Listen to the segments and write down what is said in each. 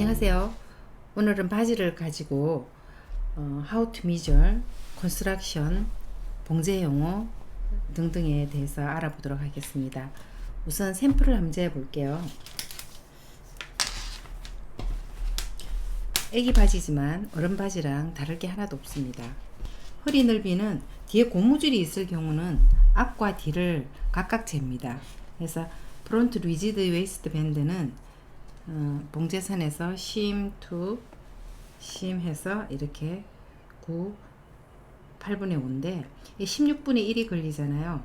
안녕하세요. 오늘은 바지를 가지고 How to measure, construction, 봉제 용어 등등에 대해서 알아보도록 하겠습니다. 우선 샘플을 한번 재볼게요. 애기 바지지만 어른 바지랑 다를 게 하나도 없습니다. 허리 넓이는 뒤에 고무줄이 있을 경우는 앞과 뒤를 각각 잽니다. 그래서 프론트 리지드 웨이스트 밴드는 봉제선에서 심 to 심 해서 이렇게 9, 8분의 5인데 16분의 1이 걸리잖아요.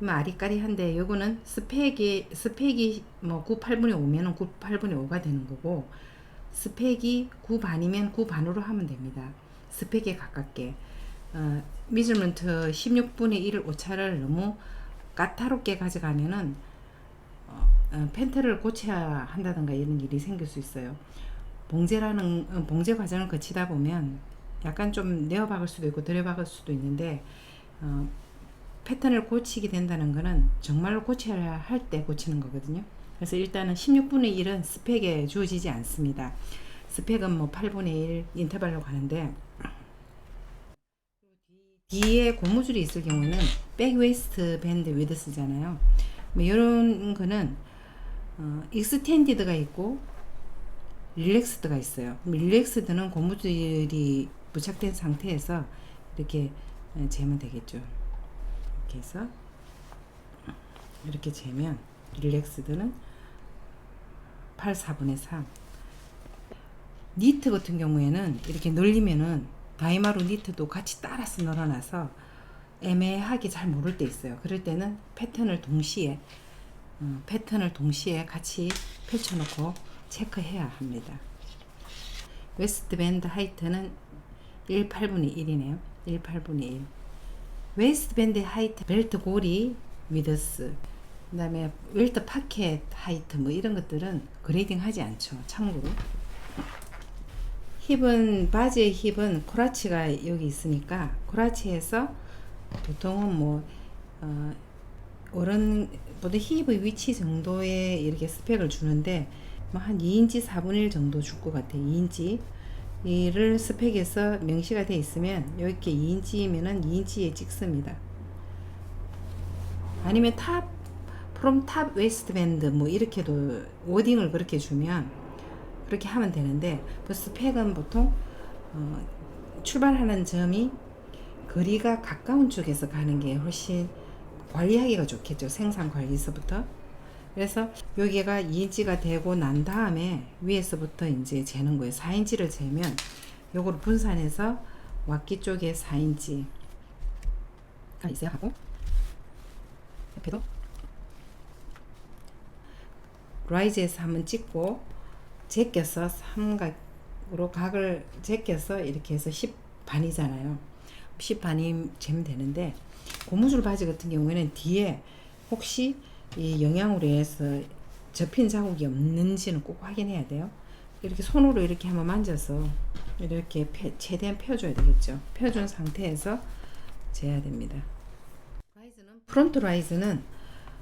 아리까리한데 요거는 스펙이 뭐 9, 8분의 5면은 9, 8분의 5가 되는 거고, 스펙이 9 반이면 9 반으로 하면 됩니다. 스펙에 가깝게. 미저먼트 16분의 1 오차를 너무 까다롭게 가져가면은 팬트를 고쳐야 한다든가 이런 일이 생길 수 있어요. 봉제 과정을 거치다 보면 약간 좀 내어 박을 수도 있고 들여 박을 수도 있는데, 패턴을 고치게 된다는 거는 정말로 고쳐야 할 때 고치는 거거든요. 그래서 일단은 16분의 1은 스펙에 주어지지 않습니다. 스펙은 뭐 8분의 1 인터벌로 가는데, 뒤에 고무줄이 있을 경우는 백 웨이스트 밴드 위드스잖아요. 뭐 이런 거는 익스텐디드가 있고 릴렉스드가 있어요. 릴렉스드는 고무줄이 부착된 상태에서 이렇게 재면 되겠죠. 이렇게 해서 이렇게 재면 릴렉스드는 8, 4분의 3. 니트 같은 경우에는 이렇게 늘리면은 다이마루 니트도 같이 따라서 늘어나서 애매하게 잘 모를 때 있어요. 그럴 때는 패턴을 동시에 같이 펼쳐놓고 체크해야 합니다. 웨스트 밴드 하이트는 1, 8분의 1이네요. 1, 8분의 1. 웨스트 밴드 하이트, 벨트 고리, 위드스, 그 다음에 웰트 파켓 하이트 뭐 이런 것들은 그레이딩 하지 않죠. 참고로. 힙은, 바지의 힙은 코라치가 여기 있으니까 코라치에서 보통은 뭐 어른보다 힙의 위치 정도의 이렇게 스펙을 주는데, 뭐 한 2인치 4분의 1 정도 줄 것 같아요. 2인치 이를 스펙에서 명시가 되어 있으면 이렇게 2인치면은 2인치에 찍습니다. 아니면 from top waist band 뭐 이렇게도 워딩을 그렇게 주면 그렇게 하면 되는데, 그 스펙은 보통 출발하는 점이 거리가 가까운 쪽에서 가는 게 훨씬 관리하기가 좋겠죠. 생산 관리서부터. 그래서 여기가 2인치가 되고 난 다음에 위에서부터 이제 재는 거예요. 4인치를 재면 요거를 분산해서 왁기 쪽에 4인치 있어야 하고, 옆에도 라이즈에서 한번 찍고 제껴서 삼각으로 각을 제껴서 이렇게 해서 10반이잖아요. 10반이 재면 되는데, 고무줄 바지 같은 경우에는 뒤에 혹시 이 영양으로 해서 접힌 자국이 없는지는 꼭 확인해야 돼요. 이렇게 손으로 이렇게 한번 만져서 이렇게 최대한 펴줘야 되겠죠. 펴준 상태에서 재야 됩니다. 프론트 라이즈는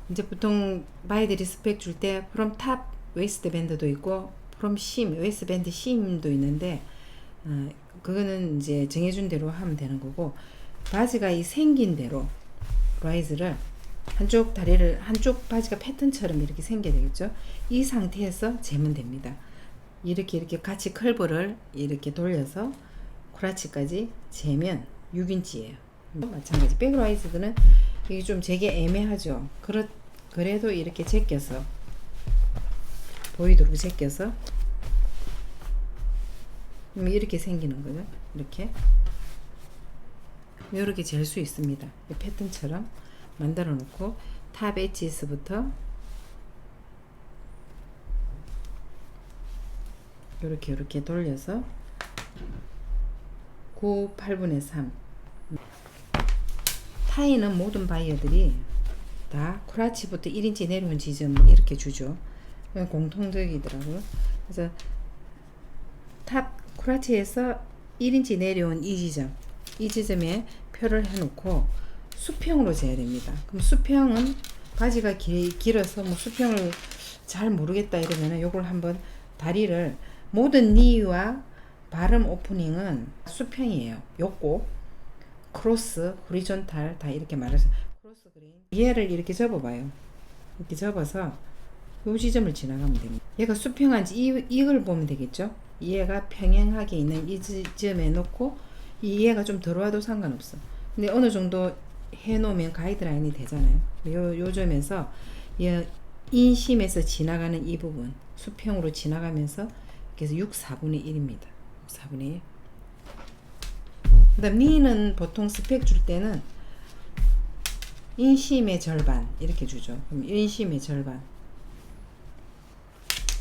이제 보통 바이들이 스펙 줄 때 프롬 탑 웨이스트 밴드도 있고 프롬 심 웨이스트 밴드 심도 있는데, 그거는 이제 정해준 대로 하면 되는 거고, 바지가 이 생긴 대로 라이즈를 한쪽 다리를, 한쪽 바지가 패턴처럼 이렇게 생겨야 되겠죠. 이 상태에서 재면 됩니다. 이렇게 같이 컬브를 이렇게 돌려서 크라치까지 재면 6인치예요. 마찬가지 백라이즈는 이게 좀 재기 애매하죠. 그래도 이렇게 제껴서 보이도록 제껴서 이렇게 생기는 거죠. 이렇게 잴 수 있습니다. 이 패턴처럼 만들어 놓고 탑 엣지스부터 이렇게 돌려서 9, 8분의 3. 타이는 모든 바이어들이 다 크라치부터 1인치 내려온 지점 이렇게 주죠. 공통적이더라고요. 그래서 탑 크라치에서 1인치 내려온 이 지점에 표를 해놓고 수평으로 재야 됩니다. 그럼 수평은 바지가 길어서 뭐 수평을 잘 모르겠다 이러면은 요걸 한번 다리를 모든 니와 바름 오프닝은 수평이에요. 요거 크로스, 호리존탈 다 이렇게 말해서 크로스 그린. 얘를 이렇게 접어봐요. 이렇게 접어서 요 지점을 지나가면 됩니다. 얘가 수평한지 이걸 보면 되겠죠. 얘가 평행하게 있는 이 지점에 놓고 얘가 좀 들어와도 상관없어. 근데 어느 정도 해놓으면 가이드라인이 되잖아요. 요 점에서 인심에서 지나가는 이 부분 수평으로 지나가면서 그래서 6, 4분의 1입니다. 4분의 1. 그 다음 니는 보통 스펙 줄 때는 인심의 절반 이렇게 주죠. 그럼 인심의 절반,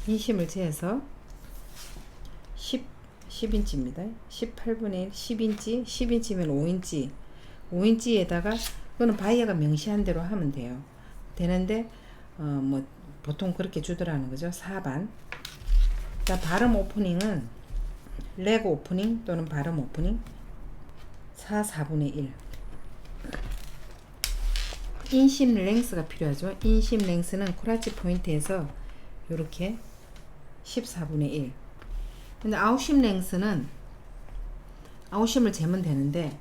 인심을 재서 10인치입니다. 18분의 1, 10인치, 10인치면 5인치, 5인치에다가 그거는 바이어가 명시한 대로 하면 돼요. 되는데 뭐 보통 그렇게 주더라는 거죠. 4반. 자, 바름 오프닝은 레그 오프닝 또는 바름 오프닝 4분의 1. 인심 랭스가 필요하죠. 인심 랭스는 코라치 포인트에서 이렇게 14분의 1. 근데 아웃심 랭스는 아웃심을 재면 되는데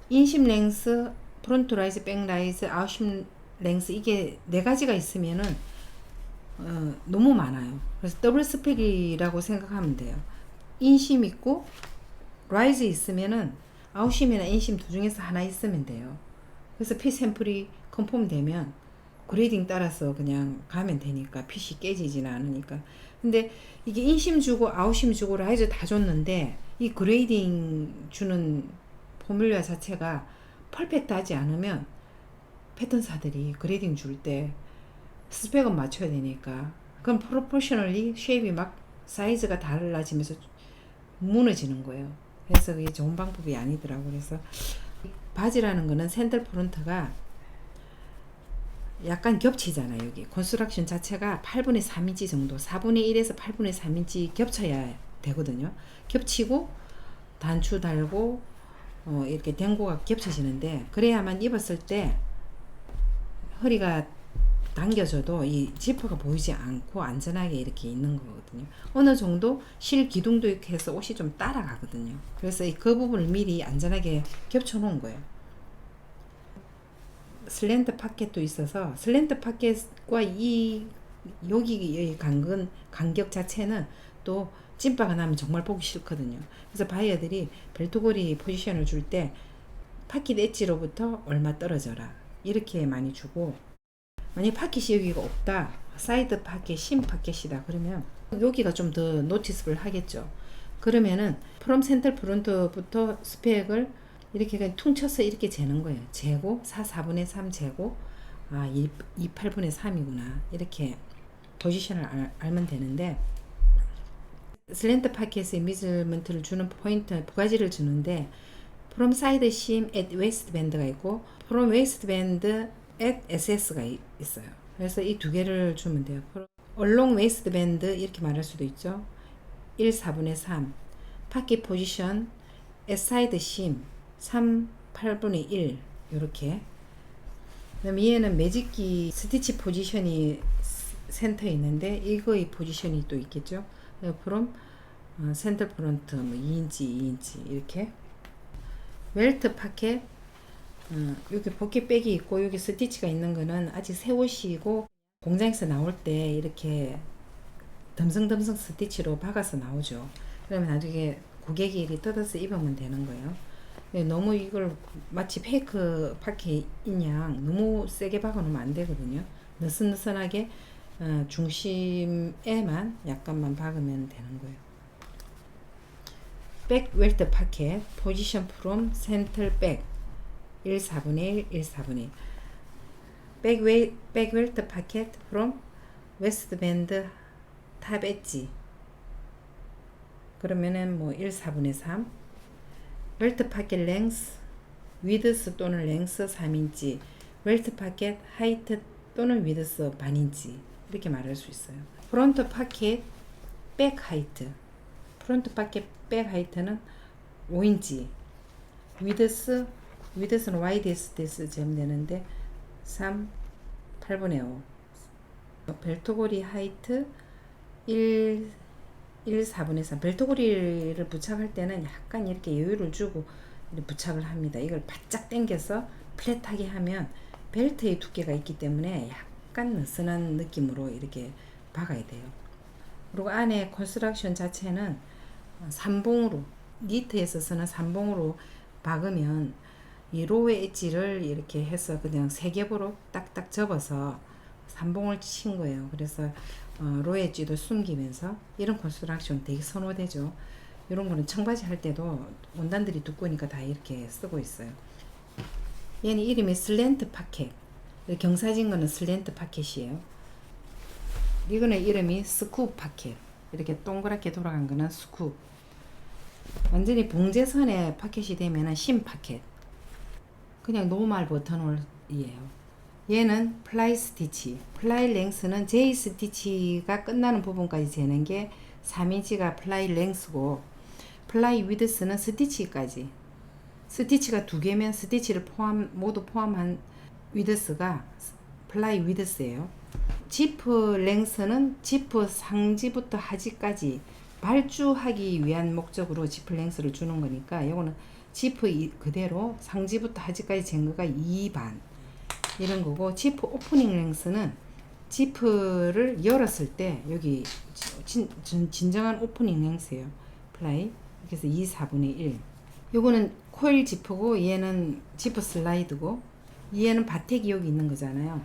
인심 랭스, 프론트 라이즈, 백 라이즈, 아웃심 랭스 이게 네 가지가 있으면은 너무 많아요. 그래서 더블 스펙이라고 생각하면 돼요. 인심 있고 라이즈 있으면은 아웃심이나 인심 두 중에서 하나 있으면 돼요. 그래서 피 샘플이 컨펌 되면 그레이딩 따라서 그냥 가면 되니까 핏이 깨지지는 않으니까. 근데 이게 인심 주고 아웃심 주고 라이즈 다 줬는데 이 그레이딩 주는 포뮬러 자체가 퍼펙트하지 않으면 패턴사들이 그레이딩 줄 때 스펙은 맞춰야 되니까 그럼 프로포셔널리 쉐입이 막 사이즈가 달라지면서 무너지는 거예요. 그래서 그게 좋은 방법이 아니더라고. 그래서 바지라는 거는 센터 프론트가 약간 겹치잖아요. 여기 컨스트럭션 자체가 8분의 3인치 정도, 4분의 1에서 8분의 3인치 겹쳐야 되거든요. 겹치고 단추 달고 이렇게 댕고가 겹쳐지는데 그래야만 입었을 때 허리가 당겨져도 이 지퍼가 보이지 않고 안전하게 이렇게 있는 거거든요. 어느 정도 실 기둥도 이렇게 해서 옷이 좀 따라가거든요. 그래서 그 부분을 미리 안전하게 겹쳐 놓은 거예요. 슬랜트 파켓도 있어서 슬랜트 파켓과 이 여기 간격 자체는 또 찐빠가 나면 정말 보기 싫거든요. 그래서 바이어들이 벨트고리 포지션을 줄 때 파켓 엣지로부터 얼마 떨어져라 이렇게 많이 주고, 만약 파켓이 여기가 없다, 사이드 파켓, 심 파켓이다 그러면 여기가 좀 더 노티스블 하겠죠. 그러면은 프롬 센터 프론트부터 스펙을 이렇게 그냥 퉁쳐서 이렇게 재는 거예요. 재고 4분의 3 재고 8분의 3이구나 이렇게 포지션을 알면 되는데, 슬랜트 파켓의 미저먼트를 주는 포인트 두 가지를 주는데 from side seam at waistband가 있고 from waistband at SS가 있어요. 그래서 이 두 개를 주면 돼요. along waistband 이렇게 말할 수도 있죠. 1, 4분의 3 파켓 포지션 at side seam 3, 8분의 1 이렇게. 그다음에 얘는 매직기 스티치 포지션이 센터에 있는데 이거의 포지션이 또 있겠죠. from 센터 프론트 뭐 2인치, 2인치 이렇게. 웰트 파켓 여기 포켓백이 있고 여기 스티치가 있는 거는 아직 새 옷이고 공장에서 나올 때 이렇게 덤성덤성 스티치로 박아서 나오죠. 그러면 나중에 고객이 이렇게 뜯어서 입으면 되는 거예요. 너무 이걸 마치 페이크 파켓인 양 너무 세게 박아 놓으면 안 되거든요. 느슨느슨하게 중심에만 약간만 박으면 되는 거예요. 백 웰트 파켓 포지션 프롬 센터 백 1, 4분의 1, 1, 4분의 1 백 웰트 파켓 프롬 웨스트 밴드 탑 엣지 그러면은 뭐 1, 4분의 3 웰트 파켓 랭스 위드스 또는 랭스 3인치 웰트 파켓 하이트 또는 위드스 반인치 이렇게 말할 수 있어요. 프론트 파켓 백 하이트 프론트 파켓 백 하이트는 5인치 위드스는 YDS 재면 되는데 3, 8분의 5 벨트고리 하이트 1, 1, 4분의 3 벨트고리를 부착할 때는 약간 이렇게 여유를 주고 이렇게 부착을 합니다. 이걸 바짝 당겨서 플랫하게 하면 벨트의 두께가 있기 때문에 약간 느슨한 느낌으로 이렇게 박아야 돼요. 그리고 안에 컨스트럭션 자체는 3봉으로, 니트에서 쓰는 3봉으로 박으면 이 로우 엣지를 이렇게 해서 그냥 세 겹으로 딱딱 접어서 3봉을 친 거예요. 그래서 로우 엣지도 숨기면서 이런 컨스트럭션 되게 선호되죠. 이런 거는 청바지 할 때도 원단들이 두꺼우니까 다 이렇게 쓰고 있어요. 얘는 이름이 슬랜트 파켓. 경사진 거는 슬랜트 파켓이에요. 이거는 이름이 스쿱 파켓. 이렇게 동그랗게 돌아간 거는 스쿱. 완전히 봉제선의 파켓이 되면은 심 파켓. 그냥 노멀 버튼홀이에요. 얘는 플라이 스티치. 플라이 랭스는 J 스티치가 끝나는 부분까지 재는 게 3인치가 플라이 랭스고, 플라이 위드스는 스티치까지. 스티치가 두 개면 스티치를 모두 포함한 위드스가 플라이 위드스예요. 지프 랭스는 지프 상지부터 하지까지 발주하기 위한 목적으로 지프 랭스를 주는 거니까, 이거는 지프 그대로 상지부터 하지까지 잰 거가 2반 이런 거고, 지프 오프닝 랭스는 지프를 열었을 때 여기 진정한 오프닝 랭스예요. 플라이. 그래서 2, 4분의 1. 요거는 코일 지프고, 얘는 지프 슬라이드고, 얘는 바텍이 여기 있는 거잖아요.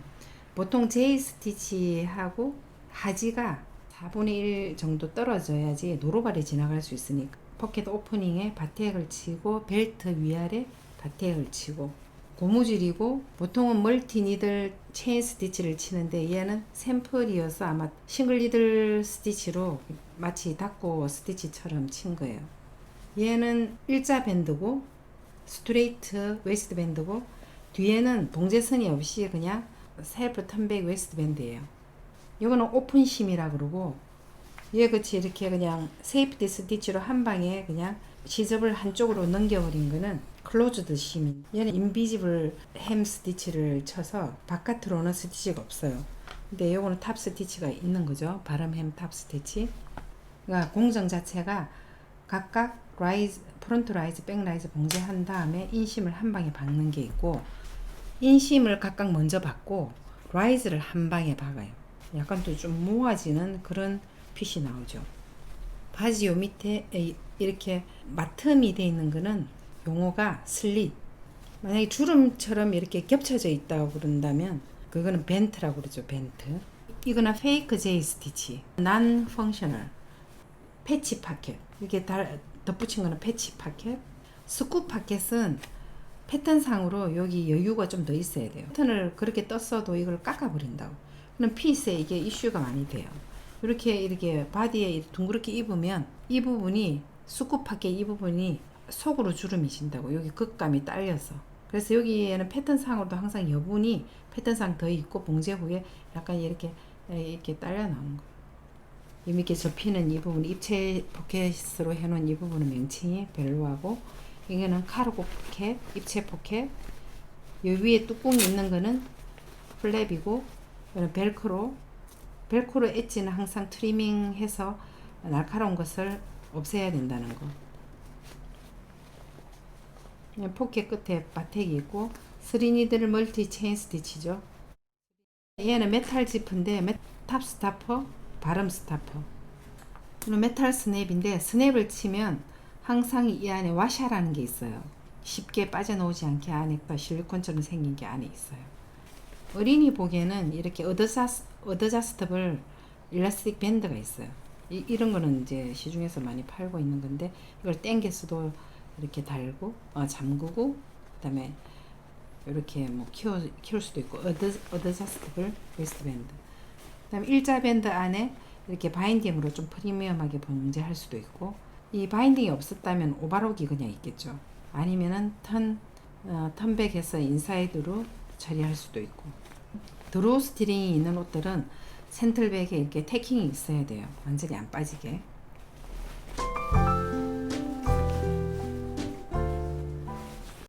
보통 J 스티치하고 하지가 4분의 1 정도 떨어져야지 노로발이 지나갈 수 있으니까 포켓 오프닝에 바텍을 치고, 벨트 위아래 바텍을 치고, 고무줄이고, 보통은 멀티 니들 체인 스티치를 치는데 얘는 샘플이어서 아마 싱글 니들 스티치로 마치 닫고 스티치처럼 친 거예요. 얘는 일자 밴드고, 스트레이트 웨스트 밴드고, 뒤에는 봉제선이 없이 그냥 셀프 턴백 웨스트 밴드예요. 이거는 오픈심이라 그러고, 얘 같이 이렇게 그냥 세이프티 스티치로 한 방에 그냥 시접을 한쪽으로 넘겨버린 거는 클로즈드 심인. 얘는 인비지블 햄 스티치를 쳐서 바깥으로는 스티치가 없어요. 근데 요거는 탑 스티치가 있는 거죠. 바람 햄 탑 스티치. 그러니까 공정 자체가 각각 라이즈, 프론트 라이즈, 백 라이즈 봉제한 다음에 인심을 한 방에 박는 게 있고, 인심을 각각 먼저 박고 라이즈를 한 방에 박아요. 약간 또 좀 모아지는 그런 핏이 나오죠. 바지 요 밑에 이렇게 마틈이 돼 있는 거는 용어가 슬릿. 만약에 주름처럼 이렇게 겹쳐져 있다고 그런다면 그거는 벤트라고 그러죠. 벤트. 이거는 페이크 제이 스티치, 난 펑셔널, 패치 파켓. 이렇게 덧붙인 거는 패치 파켓. 스쿱 파켓은 패턴상으로 여기 여유가 좀 더 있어야 돼요. 패턴을 그렇게 떴어도 이걸 깎아버린다고. 그럼 핏에 이게 이슈가 많이 돼요. 이렇게 바디에 둥그렇게 입으면 이 부분이 스쿱 파켓 이 부분이 속으로 주름이 진다고. 여기 극감이 딸려서. 그래서 여기에는 패턴상으로도 항상 여분이 패턴상 더 있고, 봉제 후에 약간 이렇게 딸려 나오는 거예요. 이 밑에 접히는 이 부분, 입체 포켓으로 해놓은 이 부분은 명칭이 벨로하고, 이거는 카르고 포켓, 입체 포켓. 요 위에 뚜껑이 있는 거는 플랩이고, 이거는 벨크로. 벨크로 엣지는 항상 트리밍해서 날카로운 것을 없애야 된다는 거. 포켓 끝에 바텍이 있고, 3니들 멀티 체인 스티치죠. 얘는 메탈 지프인데 탑 스타퍼, 바람 스타퍼. 메탈 스냅인데, 스냅을 치면 항상 이 안에 와샤라는 게 있어요. 쉽게 빠져나오지 않게 안에 실리콘처럼 생긴 게 안에 있어요. 어린이 복에는 이렇게 어드저스터블 일라스틱 밴드가 있어요. 이런 거는 이제 시중에서 많이 팔고 있는 건데, 이걸 당겨서도 이렇게 달고, 잠그고, 그 다음에 이렇게 뭐 키울 수도 있고, 어드저스터블 웨스트 밴드. 그 다음에 일자 밴드 안에 이렇게 바인딩으로 좀 프리미엄하게 봉제할 수도 있고, 이 바인딩이 없었다면 오바록이 그냥 있겠죠. 아니면은 턴백해서 인사이드로 처리할 수도 있고. 드로우 스티링이 있는 옷들은 센틀백에 이렇게 태킹이 있어야 돼요. 완전히 안 빠지게.